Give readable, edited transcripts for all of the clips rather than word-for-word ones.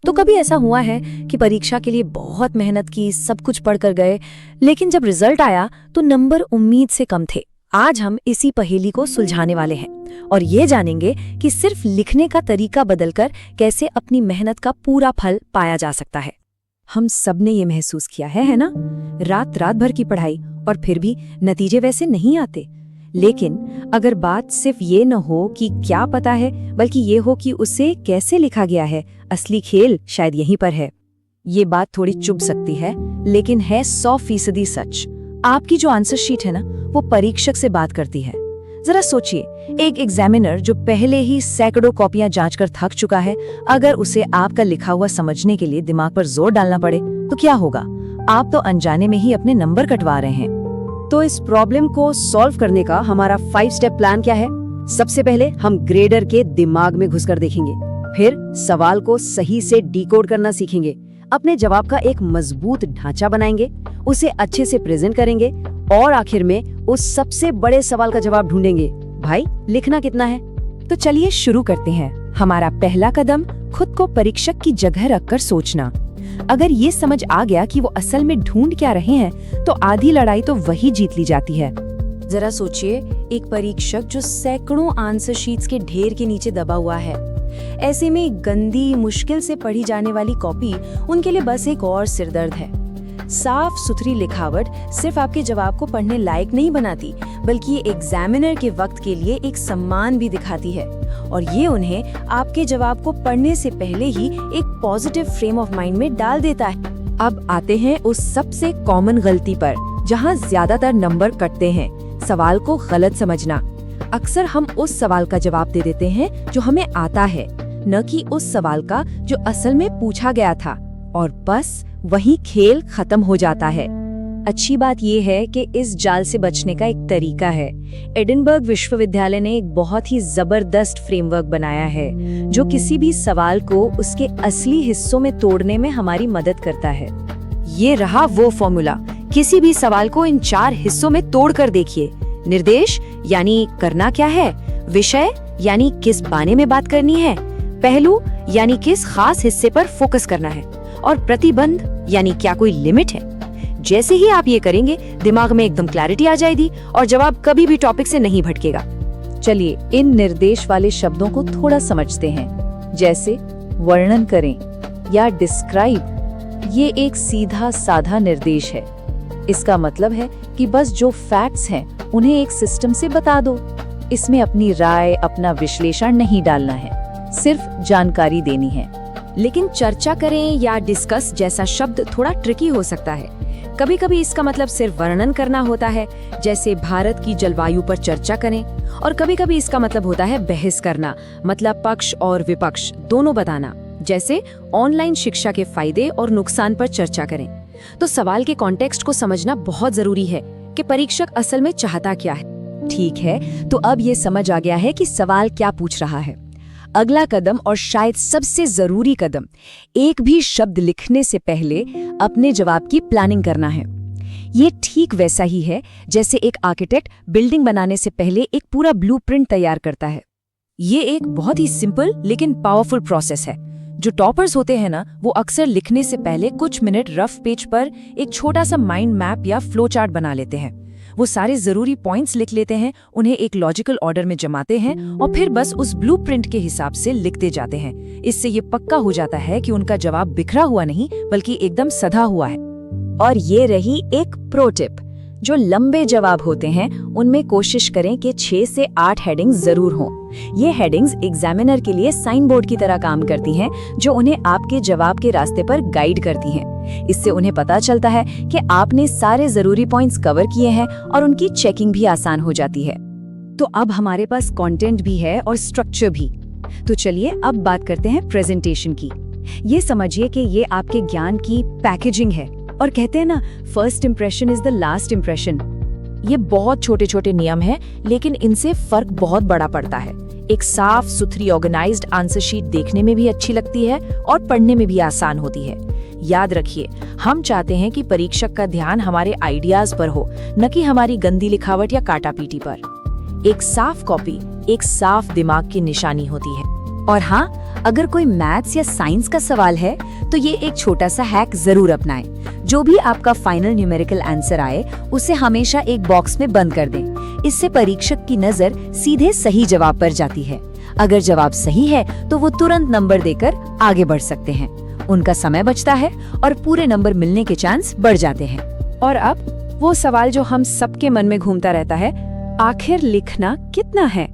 तो कभी ऐसा हुआ है कि परीक्षा के लिए बहुत मेहनत की, सब कुछ पढ़कर गए, लेकिन जब रिजल्ट आया तो नंबर उम्मीद से कम थे। आज हम इसी पहेली को सुलझाने वाले हैं और ये जानेंगे कि सिर्फ लिखने का तरीका बदलकर कैसे अपनी मेहनत का पूरा फल पाया जा सकता है। हम सबने ये महसूस किया है ना? रात रात भर की पढ़ाई और फिर भी नतीजे वैसे नहीं आते। लेकिन अगर बात सिर्फ ये न हो कि क्या पता है, बल्कि ये हो कि उसे कैसे लिखा गया है, असली खेल शायद यहीं पर है। ये बात थोड़ी चुभ सकती है, लेकिन है 100% सच। आपकी जो आंसर शीट है ना, वो परीक्षक से बात करती है। जरा सोचिए, एक एग्जामिनर जो पहले ही सैकड़ों कॉपियां जांचकर थक चुका है, अगर उसे आपका लिखा हुआ समझने के लिए दिमाग पर जोर डालना पड़े तो क्या होगा? आप तो अनजाने में ही अपने नंबर कटवा रहे हैं। तो इस प्रॉब्लम को सॉल्व करने का हमारा 5 स्टेप प्लान क्या है? सबसे पहले हम ग्रेडर के दिमाग में घुसकर देखेंगे, फिर सवाल को सही से डिकोड करना सीखेंगे, अपने जवाब का एक मजबूत ढांचा बनाएंगे, उसे अच्छे से प्रेजेंट करेंगे और आखिर में उस सबसे बड़े सवाल का जवाब ढूंढेंगे, भाई लिखना कितना है? तो चलिए शुरू करते हैं। हमारा पहला कदम, खुद को परीक्षक की जगह रखकर सोचना। अगर ये समझ आ गया कि वो असल में ढूंढ क्या रहे हैं, तो आधी लड़ाई तो वही जीत ली जाती है। जरा सोचिए, एक परीक्षक जो सैकड़ों आंसर शीट्स के ढेर के नीचे दबा हुआ है। ऐसे में गंदी, मुश्किल से पढ़ी जाने वाली कॉपी उनके लिए बस एक और सिरदर्द है। साफ सुथरी लिखावट सिर्फ आपके जवाब को पढ़ने लायक नहीं बनाती, बल्कि ये एग्जामिनर के वक्त के लिए एक सम्मान भी दिखाती है और ये उन्हें आपके जवाब को पढ़ने से पहले ही एक पॉजिटिव फ्रेम ऑफ माइंड में डाल देता है। अब आते हैं उस सबसे कॉमन गलती पर, जहाँ ज्यादातर नंबर कटते हैं, सवाल को गलत समझना। अक्सर हम उस सवाल का जवाब दे देते हैं जो हमें आता है, न कि उस सवाल का जो असल में पूछा गया था, और बस वही खेल खत्म हो जाता है। अच्छी बात यह है कि इस जाल से बचने का एक तरीका है। एडिनबर्ग विश्वविद्यालय ने एक बहुत ही जबरदस्त फ्रेमवर्क बनाया है, जो किसी भी सवाल को उसके असली हिस्सों में तोड़ने में हमारी मदद करता है। ये रहा वो फॉर्मूला। किसी भी सवाल को इन 4 हिस्सों में तोड़कर देखिए। निर्देश यानी करना क्या है, विषय यानी किस बारे में बात करनी है, पहलू यानी किस खास हिस्से पर फोकस करना है, और प्रतिबंध यानी क्या कोई लिमिट है। जैसे ही आप ये करेंगे, दिमाग में एकदम क्लैरिटी आ जाएगी और जवाब कभी भी टॉपिक से नहीं भटकेगा। चलिए इन निर्देश वाले शब्दों को थोड़ा समझते हैं। जैसे वर्णन करें या डिस्क्राइब, ये एक सीधा साधा निर्देश है। इसका मतलब है कि बस जो फैक्ट्स हैं उन्हें एक सिस्टम से बता दो। इसमें अपनी राय, अपना विश्लेषण नहीं डालना है, सिर्फ जानकारी देनी है। लेकिन चर्चा करें या डिस्कस जैसा शब्द थोड़ा ट्रिकी हो सकता है। कभी कभी इसका मतलब सिर्फ वर्णन करना होता है, जैसे भारत की जलवायु पर चर्चा करें, और कभी कभी इसका मतलब होता है बहस करना, मतलब पक्ष और विपक्ष दोनों बताना, जैसे ऑनलाइन शिक्षा के फायदे और नुकसान पर चर्चा करें। तो सवाल के कॉन्टेक्स्ट को समझना बहुत जरूरी है कि परीक्षक असल में चाहता क्या है। ठीक है, तो अब ये समझ आ गया है कि सवाल क्या पूछ रहा है। अगला कदम, और शायद सबसे जरूरी कदम, एक भी शब्द लिखने से पहले अपने जवाब की प्लानिंग करना है। ये ठीक वैसा ही है जैसे एक आर्किटेक्ट बिल्डिंग बनाने से पहले एक पूरा ब्लूप्रिंट तैयार करता है। ये एक बहुत ही सिंपल लेकिन पावरफुल प्रोसेस है। जो टॉपर्स होते हैं ना, वो अक्सर लिखने से पहले कुछ मिनट रफ पेज पर एक छोटा सा माइंड मैप या फ्लो चार्ट बना लेते हैं। वो सारे जरूरी पॉइंट्स लिख लेते हैं, उन्हें एक लॉजिकल ऑर्डर में जमाते हैं और फिर बस उस ब्लूप्रिंट के हिसाब से लिखते जाते हैं। इससे ये पक्का हो जाता है कि उनका जवाब बिखरा हुआ नहीं, बल्कि एकदम सधा हुआ है। और ये रही एक प्रो टिप, जो लंबे जवाब होते हैं उनमें कोशिश करें कि 6 से 8 हेडिंग्स जरूर हों। ये हेडिंग्स एग्जामिनर के लिए साइन बोर्ड की तरह काम करती हैं, जो उन्हें आपके जवाब के रास्ते पर गाइड करती हैं। इससे उन्हें पता चलता है कि आपने सारे जरूरी पॉइंट्स कवर किए हैं और उनकी चेकिंग भी आसान हो जाती है। तो अब हमारे पास कंटेंट भी है और स्ट्रक्चर भी। तो चलिए अब बात करते हैं प्रेजेंटेशन की। ये समझिए कि ये आपके ज्ञान की पैकेजिंग है, और कहते हैं ना, first impression is the last impression. ये बहुत छोटे छोटे नियम हैं, लेकिन इनसे फर्क बहुत बड़ा पड़ता है। एक साफ सुथरी ऑर्गेनाइज्ड आंसर शीट देखने में भी अच्छी लगती है और पढ़ने में भी आसान होती है। याद रखिए, हम चाहते हैं कि परीक्षक का ध्यान हमारे आइडियाज पर हो, न कि हमारी गंदी लिखावट या काटापीटी पर। एक साफ कॉपी एक साफ दिमाग की निशानी होती है। और हाँ, अगर कोई मैथ्स या साइंस का सवाल है तो ये एक छोटा सा हैक जरूर अपनाएं। जो भी आपका फाइनल न्यूमेरिकल आंसर आए उसे हमेशा एक बॉक्स में बंद कर दें। इससे परीक्षक की नजर सीधे सही जवाब पर जाती है। अगर जवाब सही है तो वो तुरंत नंबर देकर आगे बढ़ सकते हैं। उनका समय बचता है और पूरे नंबर मिलने के चांस बढ़ जाते हैं। और अब वो सवाल जो हम सबके मन में घूमता रहता है, आखिर लिखना कितना है?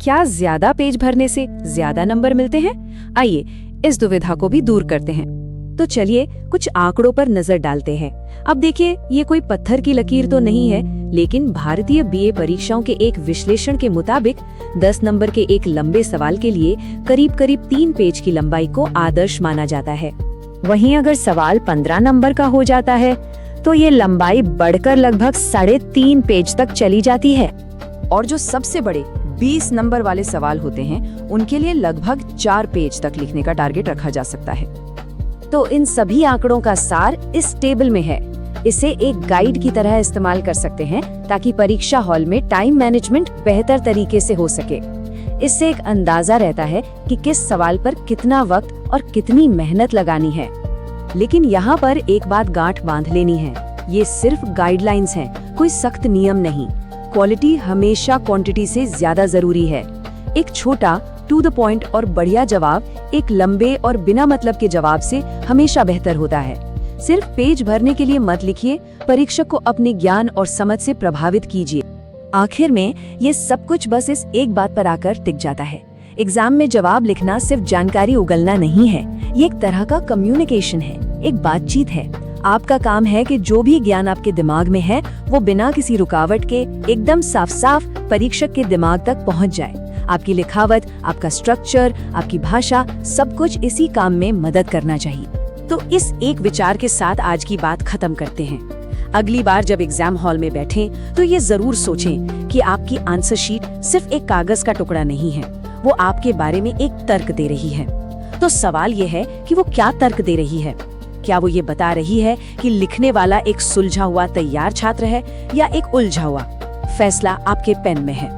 क्या ज्यादा पेज भरने से ज्यादा नंबर मिलते हैं? आइए इस दुविधा को भी दूर करते हैं। तो चलिए कुछ आंकड़ों पर नजर डालते हैं। अब देखिए, ये कोई पत्थर की लकीर तो नहीं है, लेकिन भारतीय बीए परीक्षाओं के एक विश्लेषण के मुताबिक 10 नंबर के एक लंबे सवाल के लिए करीब 3 पेज की लंबाई को आदर्श माना जाता है। वहीं अगर सवाल 15 नंबर का हो जाता है तो ये लंबाई बढ़कर लगभग 3.5 पेज तक चली जाती है। और जो सबसे बड़े 20 नंबर वाले सवाल होते हैं, उनके लिए लगभग 4 पेज तक लिखने का टारगेट रखा जा सकता है। तो इन सभी आंकड़ों का सार इस टेबल में है। इसे एक गाइड की तरह इस्तेमाल कर सकते हैं ताकि परीक्षा हॉल में टाइम मैनेजमेंट बेहतर तरीके से हो सके। इससे एक अंदाजा रहता है कि किस सवाल पर कितना वक्त और कितनी मेहनत लगानी है। लेकिन यहाँ पर एक बात गांठ बांध लेनी है, ये सिर्फ गाइडलाइंस हैं, कोई सख्त नियम नहीं। क्वालिटी हमेशा क्वांटिटी से ज्यादा जरूरी है। एक छोटा टू द पॉइंट और बढ़िया जवाब एक लंबे और बिना मतलब के जवाब से हमेशा बेहतर होता है। सिर्फ पेज भरने के लिए मत लिखिए, परीक्षक को अपने ज्ञान और समझ से प्रभावित कीजिए। आखिर में ये सब कुछ बस इस एक बात पर आकर टिक जाता है, एग्जाम में जवाब लिखना सिर्फ जानकारी उगलना नहीं है, ये एक तरह का कम्युनिकेशन है, एक बातचीत है। आपका काम है कि जो भी ज्ञान आपके दिमाग में है वो बिना किसी रुकावट के एकदम साफ साफ परीक्षक के दिमाग तक पहुंच जाए। आपकी लिखावट, आपका स्ट्रक्चर, आपकी भाषा, सब कुछ इसी काम में मदद करना चाहिए। तो इस एक विचार के साथ आज की बात खत्म करते हैं। अगली बार जब एग्जाम हॉल में बैठें तो ये जरूर सोचें कि आपकी आंसर शीट सिर्फ एक कागज का टुकड़ा नहीं है, वो आपके बारे में एक तर्क दे रही है। तो सवाल ये है कि वो क्या तर्क दे रही है? क्या वो ये बता रही है कि लिखने वाला एक सुलझा हुआ तैयार छात्र है या एक उलझा हुआ? फैसला आपके पेन में है।